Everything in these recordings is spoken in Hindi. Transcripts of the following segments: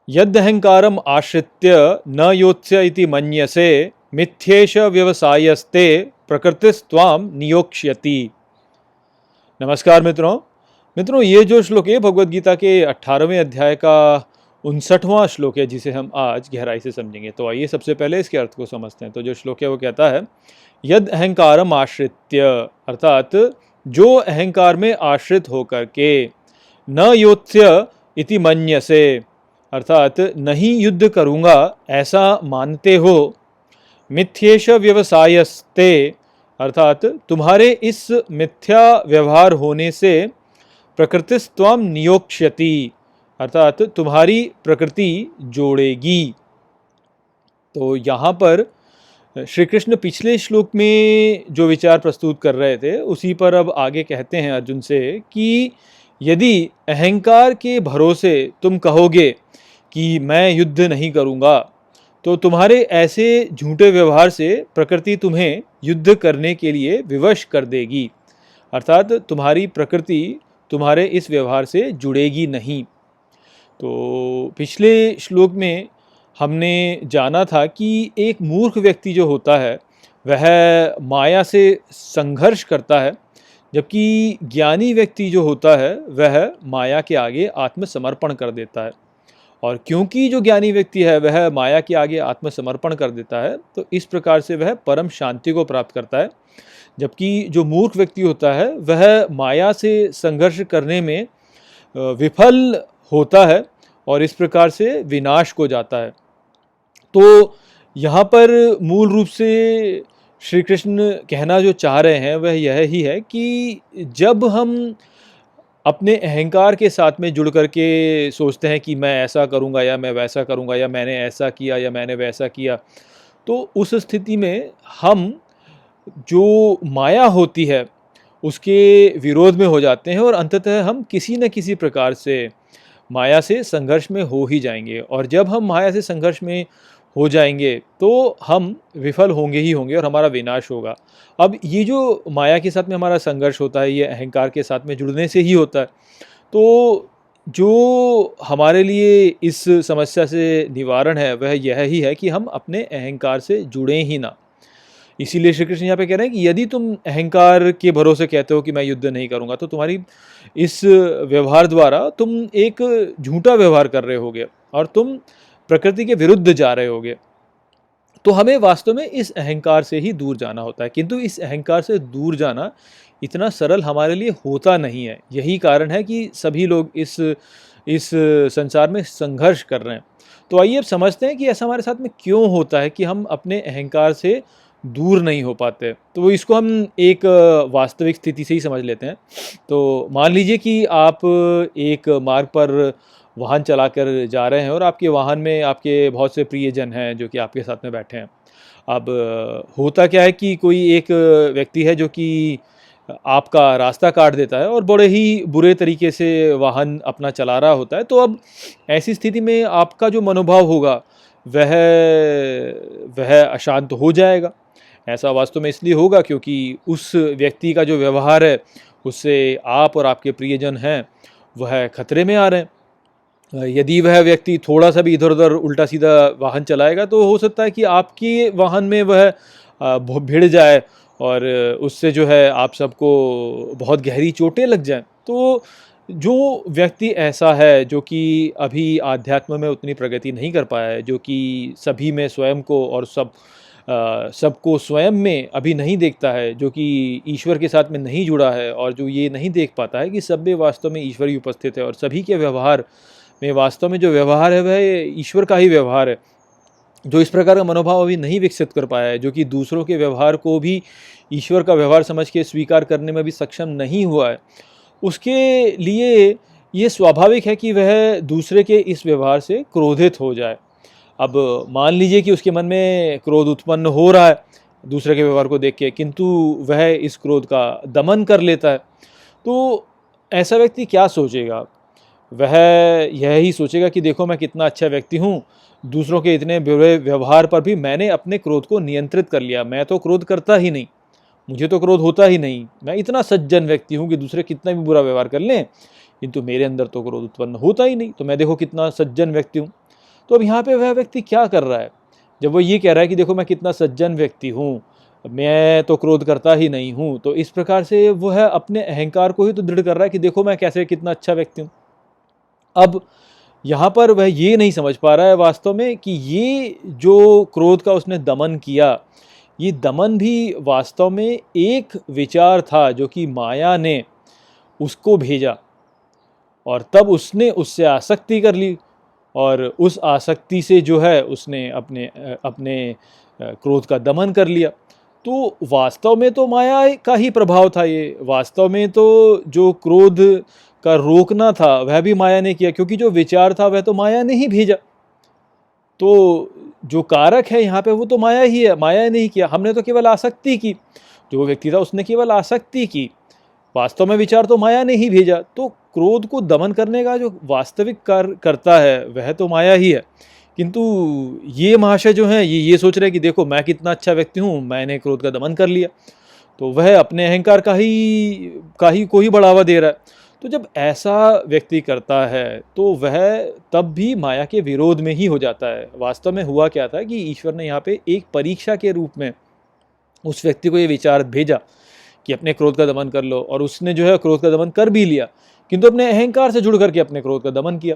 यदहंकारम आश्रित्य न योत्स्य इति मन्यसे मिथ्येष व्यवसायस्ते प्रकृतिस्त्वाम नियोक्ष्यति। नमस्कार मित्रों, ये जो श्लोक है भगवद गीता के 18वें अध्याय का 59वां श्लोक है, जिसे हम आज गहराई से समझेंगे। तो आइए सबसे पहले इसके अर्थ को समझते हैं। तो जो श्लोक है वो कहता है, यद अहंकारम आश्रित्य, अर्थात जो अहंकार में आश्रित होकर के, न योत्स्य इति मन्यसे, अर्थात नहीं युद्ध करूँगा ऐसा मानते हो, मिथ्येष व्यवसायस्ते, अर्थात तुम्हारे इस मिथ्या व्यवहार होने से प्रकृतिस्त्वाम नियोक्ष्यति, अर्थात तुम्हारी प्रकृति जोड़ेगी। तो यहाँ पर श्री कृष्ण पिछले श्लोक में जो विचार प्रस्तुत कर रहे थे उसी पर अब आगे कहते हैं अर्जुन से कि यदि अहंकार के भरोसे तुम कहोगे कि मैं युद्ध नहीं करूँगा, तो तुम्हारे ऐसे झूठे व्यवहार से प्रकृति तुम्हें युद्ध करने के लिए विवश कर देगी, अर्थात तुम्हारी प्रकृति तुम्हारे इस व्यवहार से जुड़ेगी नहीं। तो पिछले श्लोक में हमने जाना था कि एक मूर्ख व्यक्ति जो होता है वह माया से संघर्ष करता है, जबकि ज्ञानी व्यक्ति जो होता है वह माया के आगे आत्मसमर्पण कर देता है। और क्योंकि जो ज्ञानी व्यक्ति है वह माया के आगे आत्मसमर्पण कर देता है, तो इस प्रकार से वह परम शांति को प्राप्त करता है, जबकि जो मूर्ख व्यक्ति होता है वह माया से संघर्ष करने में विफल होता है और इस प्रकार से विनाश को जाता है। तो यहाँ पर मूल रूप से श्री कृष्ण कहना जो चाह रहे हैं वह यह ही है कि जब हम अपने अहंकार के साथ में जुड़ करके सोचते हैं कि मैं ऐसा करूँगा या मैं वैसा करूँगा या मैंने ऐसा किया या मैंने वैसा किया, तो उस स्थिति में हम जो माया होती है उसके विरोध में हो जाते हैं और अंततः हम किसी न किसी प्रकार से माया से संघर्ष में हो ही जाएंगे। और जब हम माया से संघर्ष में हो जाएंगे तो हम विफल होंगे ही होंगे और हमारा विनाश होगा। अब ये जो माया के साथ में हमारा संघर्ष होता है ये अहंकार के साथ में जुड़ने से ही होता है। तो जो हमारे लिए इस समस्या से निवारण है वह यह ही है कि हम अपने अहंकार से जुड़ें ही ना। इसीलिए श्री कृष्ण यहाँ पे कह रहे हैं कि यदि तुम अहंकार के भरोसे कहते हो कि मैं युद्ध नहीं करूँगा, तो तुम्हारी इस व्यवहार द्वारा तुम एक झूठा व्यवहार कर रहे होगे और तुम प्रकृति के विरुद्ध जा रहे होगे। तो हमें वास्तव में इस अहंकार से ही दूर जाना होता है, किंतु इस अहंकार से दूर जाना इतना सरल हमारे लिए होता नहीं है। यही कारण है कि सभी लोग इस संसार में संघर्ष कर रहे हैं। तो आइए अब समझते हैं कि ऐसा हमारे साथ में क्यों होता है कि हम अपने अहंकार से दूर नहीं हो पाते। तो इसको हम एक वास्तविक स्थिति से ही समझ लेते हैं। तो मान लीजिए कि आप एक मार्ग पर वाहन चलाकर जा रहे हैं और आपके वाहन में आपके बहुत से प्रियजन हैं जो कि आपके साथ में बैठे हैं। अब होता क्या है कि कोई एक व्यक्ति है जो कि आपका रास्ता काट देता है और बड़े ही बुरे तरीके से वाहन अपना चला रहा होता है। तो अब ऐसी स्थिति में आपका जो मनोभाव होगा वह अशांत हो जाएगा। ऐसा वास्तव में इसलिए होगा क्योंकि उस व्यक्ति का जो व्यवहार है उससे आप और आपके प्रियजन हैं वह खतरे में आ रहे हैं। यदि वह व्यक्ति थोड़ा सा भी इधर उधर उल्टा सीधा वाहन चलाएगा तो हो सकता है कि आपके वाहन में वह भिड़ जाए और उससे जो है आप सबको बहुत गहरी चोटें लग जाएं। तो जो व्यक्ति ऐसा है जो कि अभी आध्यात्म में उतनी प्रगति नहीं कर पाया है, जो कि सभी में स्वयं को और सबको स्वयं में अभी नहीं देखता है, जो कि ईश्वर के साथ में नहीं जुड़ा है और जो ये नहीं देख पाता है कि सब में वास्तव में ईश्वर ही उपस्थित है और सभी के व्यवहार में वास्तव में जो व्यवहार है वह ईश्वर का ही व्यवहार है। जो इस प्रकार का मनोभाव अभी नहीं विकसित कर पाया है, जो कि दूसरों के व्यवहार को भी ईश्वर का व्यवहार समझ के स्वीकार करने में भी सक्षम नहीं हुआ है, उसके लिए ये स्वाभाविक है कि वह दूसरे के इस व्यवहार से क्रोधित हो जाए। अब मान लीजिए कि उसके मन में क्रोध उत्पन्न हो रहा है दूसरे के व्यवहार को देख के, किंतु वह इस क्रोध का दमन कर लेता है। तो ऐसा व्यक्ति क्या सोचेगा? वह यह ही सोचेगा कि देखो मैं कितना अच्छा व्यक्ति हूँ, दूसरों के इतने बुरे व्यवहार पर भी मैंने अपने क्रोध को नियंत्रित कर लिया। मैं तो क्रोध करता ही नहीं, मुझे तो क्रोध होता ही नहीं, मैं इतना सज्जन व्यक्ति हूँ कि दूसरे कितना भी बुरा व्यवहार कर लें किंतु मेरे अंदर तो क्रोध उत्पन्न होता ही नहीं, तो मैं देखो कितना सज्जन व्यक्ति हूँ। तो अब यहाँ पे वह व्यक्ति क्या कर रहा है, जब वो ये कह रहा है कि देखो मैं कितना सज्जन व्यक्ति हूँ, मैं तो क्रोध करता ही नहीं हूँ, तो इस प्रकार से वो है अपने अहंकार को ही तो दृढ़ कर रहा है कि देखो मैं कैसे कितना अच्छा व्यक्ति हूँ। अब यहाँ पर वह ये नहीं समझ पा रहा है वास्तव में कि ये जो क्रोध का उसने दमन किया, ये दमन भी वास्तव में एक विचार था जो कि माया ने उसको भेजा, और तब उसने उससे आसक्ति कर ली, और उस आसक्ति से जो है उसने अपने क्रोध का दमन कर लिया। तो वास्तव में तो माया का ही प्रभाव था ये, वास्तव में तो जो क्रोध का रोकना था वह भी माया ने किया, क्योंकि जो विचार था वह तो माया ने ही भेजा। तो जो कारक है यहाँ पे वो तो माया ही है, माया ने ही किया, हमने तो केवल आसक्ति की। जो व्यक्ति था उसने केवल आसक्ति की, वास्तव में विचार तो माया ने ही भेजा। तो क्रोध को दमन करने का जो वास्तविक कार्य करता है वह तो माया ही है, किंतु ये महाशय जो हैं ये सोच रहे हैं कि देखो मैं कितना अच्छा व्यक्ति हूँ, मैंने क्रोध का दमन कर लिया, तो वह अपने अहंकार का ही को ही बढ़ावा दे रहा है। तो जब ऐसा व्यक्ति करता है तो वह तब भी माया के विरोध में ही हो जाता है। वास्तव में हुआ क्या था कि ईश्वर ने यहाँ पे एक परीक्षा के रूप में उस व्यक्ति को ये विचार भेजा कि अपने क्रोध का दमन कर लो, और उसने जो है क्रोध का दमन कर भी लिया, किंतु अपने अहंकार से जुड़ करके अपने क्रोध का दमन किया।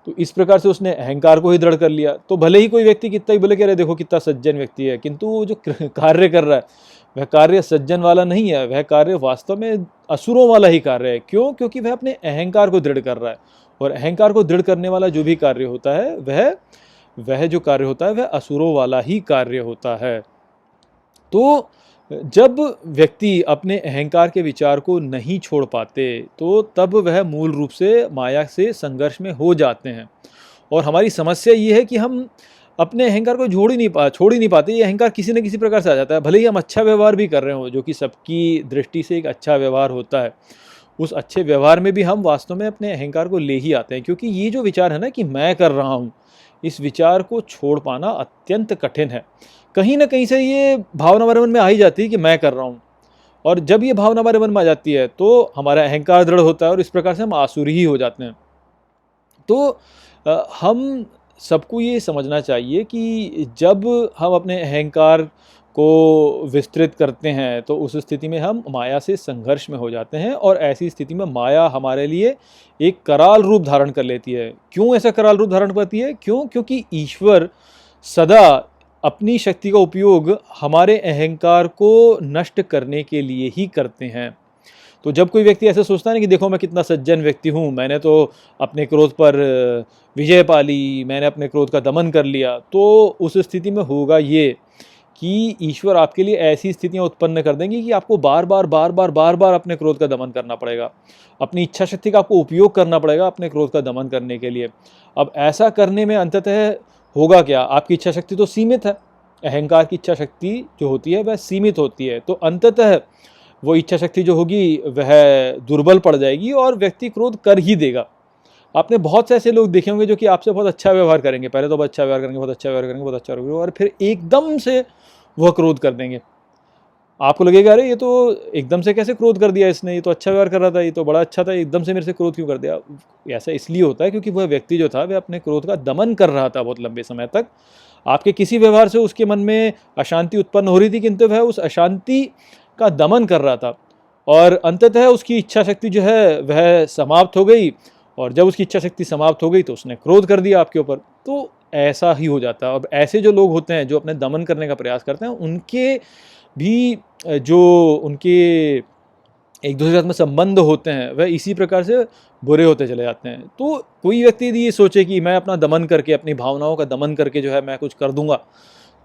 तो इस प्रकार से उसने अहंकार को ही दृढ़ कर लिया। तो भले ही कोई व्यक्ति कितना ही बोले कि अरे देखो कितना सज्जन व्यक्ति है, किंतु वो जो कार्य कर रहा है वह कार्य सज्जन वाला नहीं है, वह कार्य वास्तव में असुरों वाला ही कार्य है। क्यों? क्योंकि वह अपने अहंकार को दृढ़ कर रहा है, और अहंकार को दृढ़ करने वाला जो भी कार्य होता है वह जो कार्य होता है वह असुरों वाला ही कार्य होता है। तो जब व्यक्ति अपने अहंकार के विचार को नहीं छोड़ पाते तो तब वह मूल रूप से माया से संघर्ष में हो जाते हैं। और हमारी समस्या ये है कि हम अपने अहंकार को छोड़ ही नहीं पाते। ये अहंकार किसी न किसी प्रकार से आ जाता है, भले ही हम अच्छा व्यवहार भी कर रहे हो, जो कि सबकी दृष्टि से एक अच्छा व्यवहार होता है, उस अच्छे व्यवहार में भी हम वास्तव में अपने अहंकार को ले ही आते हैं। क्योंकि ये जो विचार है ना कि मैं कर रहा हूँ, इस विचार को छोड़ पाना अत्यंत कठिन है। कहीं ना कहीं से ये भावना हमारे मन में आ ही जाती है कि मैं कर रहा हूँ, और जब ये भावना हमारे मन में आ जाती है तो हमारा अहंकार दृढ़ होता है, और इस प्रकार से हम आसुरी ही हो जाते हैं। तो हम सबको ये समझना चाहिए कि जब हम अपने अहंकार को विस्तृत करते हैं तो उस स्थिति में हम माया से संघर्ष में हो जाते हैं, और ऐसी स्थिति में माया हमारे लिए एक कराल रूप धारण कर लेती है। क्यों ऐसा कराल रूप धारण करती है? क्योंकि ईश्वर सदा अपनी शक्ति का उपयोग हमारे अहंकार को नष्ट करने के लिए ही करते हैं। तो जब कोई व्यक्ति ऐसे सोचता है ना कि देखो मैं कितना सज्जन व्यक्ति हूँ, मैंने तो अपने क्रोध पर विजय पा ली, मैंने अपने क्रोध का दमन कर लिया, तो उस स्थिति में होगा ये कि ईश्वर आपके लिए ऐसी स्थितियाँ उत्पन्न कर देंगे कि आपको बार बार अपने क्रोध का दमन करना पड़ेगा, अपनी इच्छा शक्ति का आपको उपयोग करना पड़ेगा अपने क्रोध का दमन करने के लिए। अब ऐसा करने में अंततः होगा क्या? आपकी इच्छा शक्ति तो सीमित है, अहंकार की इच्छा शक्ति जो होती है वह सीमित होती है, तो अंततः वो इच्छा शक्ति जो होगी वह दुर्बल पड़ जाएगी और व्यक्ति क्रोध कर ही देगा। आपने बहुत से ऐसे लोग देखे होंगे जो कि आपसे बहुत अच्छा व्यवहार करेंगे, पहले तो बहुत अच्छा व्यवहार करेंगे, बहुत अच्छा व्यवहार करेंगे, बहुत अच्छा करेंगे, और फिर एकदम से वह क्रोध कर देंगे। आपको लगेगा अरे ये तो एकदम से कैसे क्रोध कर दिया इसने, ये तो अच्छा व्यवहार कर रहा था, ये तो बड़ा अच्छा था, एकदम से मेरे से क्रोध क्यों कर दिया? ऐसा इसलिए होता है क्योंकि वह व्यक्ति जो था वह अपने क्रोध का दमन कर रहा था बहुत लंबे समय तक। आपके किसी व्यवहार से उसके मन में अशांति उत्पन्न हो रही थी, किंतु वह उस अशांति का दमन कर रहा था, और अंततः उसकी इच्छा शक्ति जो है वह समाप्त हो गई, और जब उसकी इच्छा शक्ति समाप्त हो गई तो उसने क्रोध कर दिया आपके ऊपर। तो ऐसा ही हो जाता है। अब ऐसे जो लोग होते हैं जो अपने दमन करने का प्रयास करते हैं, उनके भी जो उनके एक दूसरे के साथ में संबंध होते हैं वह इसी प्रकार से बुरे होते चले जाते हैं। तो कोई व्यक्ति यदि ये सोचे कि मैं अपना दमन करके, अपनी भावनाओं का दमन करके जो है मैं कुछ कर दूंगा,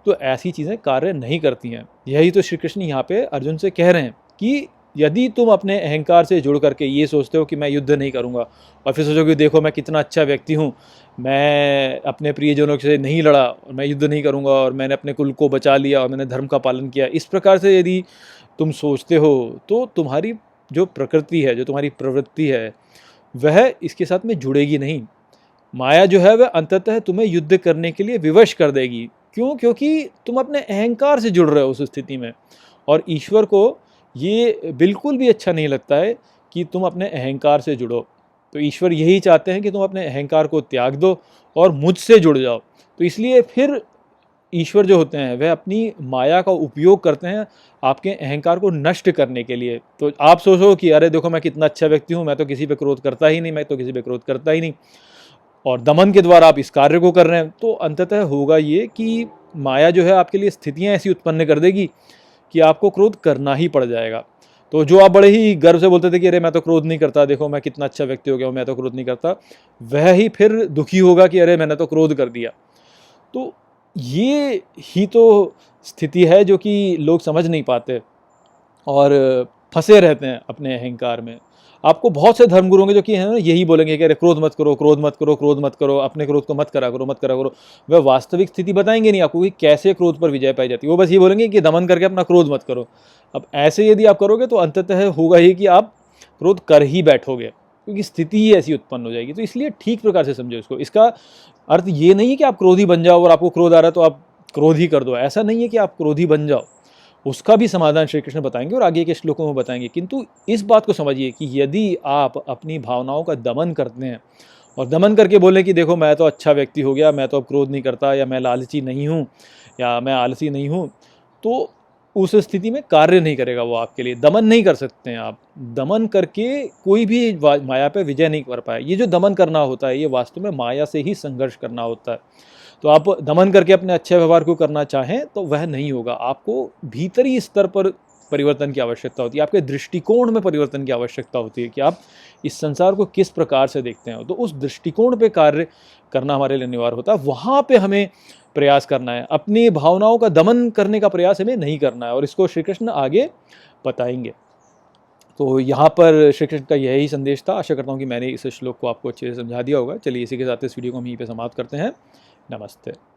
तो ऐसी चीज़ें कार्य नहीं करती हैं। यही तो श्री कृष्ण यहाँ पे अर्जुन से कह रहे हैं कि यदि तुम अपने अहंकार से जुड़ करके ये सोचते हो कि मैं युद्ध नहीं करूँगा, और फिर सोचोगे देखो मैं कितना अच्छा व्यक्ति हूँ, मैं अपने प्रियजनों से नहीं लड़ा और मैं युद्ध नहीं करूँगा, और मैंने अपने कुल को बचा लिया और मैंने धर्म का पालन किया, इस प्रकार से यदि तुम सोचते हो तो तुम्हारी जो प्रकृति है, जो तुम्हारी प्रवृत्ति है, वह इसके साथ में जुड़ेगी नहीं। माया जो है वह अंततः तुम्हें युद्ध करने के लिए विवश कर देगी। क्यों? क्योंकि तुम अपने अहंकार से जुड़ रहे हो उस स्थिति में, और ईश्वर को ये बिल्कुल भी अच्छा नहीं लगता है कि तुम अपने अहंकार से जुड़ो। तो ईश्वर यही चाहते हैं कि तुम अपने अहंकार को त्याग दो और मुझसे जुड़ जाओ। तो इसलिए फिर ईश्वर जो होते हैं वह अपनी माया का उपयोग करते हैं आपके अहंकार को नष्ट करने के लिए। तो आप सोचो कि अरे देखो मैं कितना अच्छा व्यक्ति हूँ, मैं तो किसी पे क्रोध करता ही नहीं, मैं तो किसी पे क्रोध करता ही नहीं, और दमन के द्वारा आप इस कार्य को कर रहे हैं, तो अंततः होगा ये कि माया जो है आपके लिए स्थितियाँ ऐसी उत्पन्न कर देगी कि आपको क्रोध करना ही पड़ जाएगा। तो जो आप बड़े ही गर्व से बोलते थे कि अरे मैं तो क्रोध नहीं करता, देखो मैं कितना अच्छा व्यक्ति हो गया हूँ, मैं तो क्रोध नहीं करता, वह ही फिर दुखी होगा कि अरे मैंने तो क्रोध कर दिया। तो ये ही तो स्थिति है जो कि लोग समझ नहीं पाते और फंसे रहते हैं अपने अहंकार में। आपको बहुत से धर्मगुरु होंगे जो कि है ना यही बोलेंगे कि अरे क्रोध मत करो, क्रोध मत करो, क्रोध मत करो, अपने क्रोध को मत करा करो, मत करा करो। वह वास्तविक स्थिति बताएंगे नहीं आपको कि कैसे क्रोध पर विजय पाई जाती है। वो बस ये बोलेंगे कि दमन करके अपना क्रोध मत करो। अब ऐसे यदि आप करोगे तो अंततः होगा ही कि आप क्रोध कर ही बैठोगे, क्योंकि स्थिति ही ऐसी उत्पन्न हो जाएगी। तो इसलिए ठीक प्रकार से समझो इसको। इसका अर्थ ये नहीं है कि आप क्रोधी बन जाओ और आपको क्रोध आ रहा है तो आप क्रोध ही कर दो, ऐसा नहीं है कि आप क्रोधी बन जाओ। उसका भी समाधान श्री कृष्ण बताएंगे और आगे के श्लोकों में बताएंगे। किंतु इस बात को समझिए कि यदि आप अपनी भावनाओं का दमन करते हैं और दमन करके बोले कि देखो मैं तो अच्छा व्यक्ति हो गया, मैं तो अब क्रोध नहीं करता, या मैं लालची नहीं हूँ, या मैं आलसी नहीं हूँ, तो उस स्थिति में कार्य नहीं करेगा वो आपके लिए। दमन नहीं कर सकते हैं आप। दमन करके कोई भी माया पे विजय नहीं कर पाए। ये जो दमन करना होता है ये वास्तव में माया से ही संघर्ष करना होता है। तो आप दमन करके अपने अच्छे व्यवहार को करना चाहें तो वह नहीं होगा। आपको भीतरी स्तर पर परिवर्तन की आवश्यकता होती है, आपके दृष्टिकोण में परिवर्तन की आवश्यकता होती है कि आप इस संसार को किस प्रकार से देखते हैं। तो उस दृष्टिकोण पे कार्य करना हमारे लिए अनिवार्य होता है। वहाँ पे हमें प्रयास करना है, अपनी भावनाओं का दमन करने का प्रयास हमें नहीं करना है, और इसको श्री कृष्ण आगे बताएंगे। तो यहाँ पर श्री कृष्ण का यही संदेश था। आशा करता हूँ कि मैंने इस श्लोक को आपको अच्छे से समझा दिया होगा। चलिए इसी के साथ इस वीडियो को हम यहीं पे समाप्त करते हैं। नमस्ते।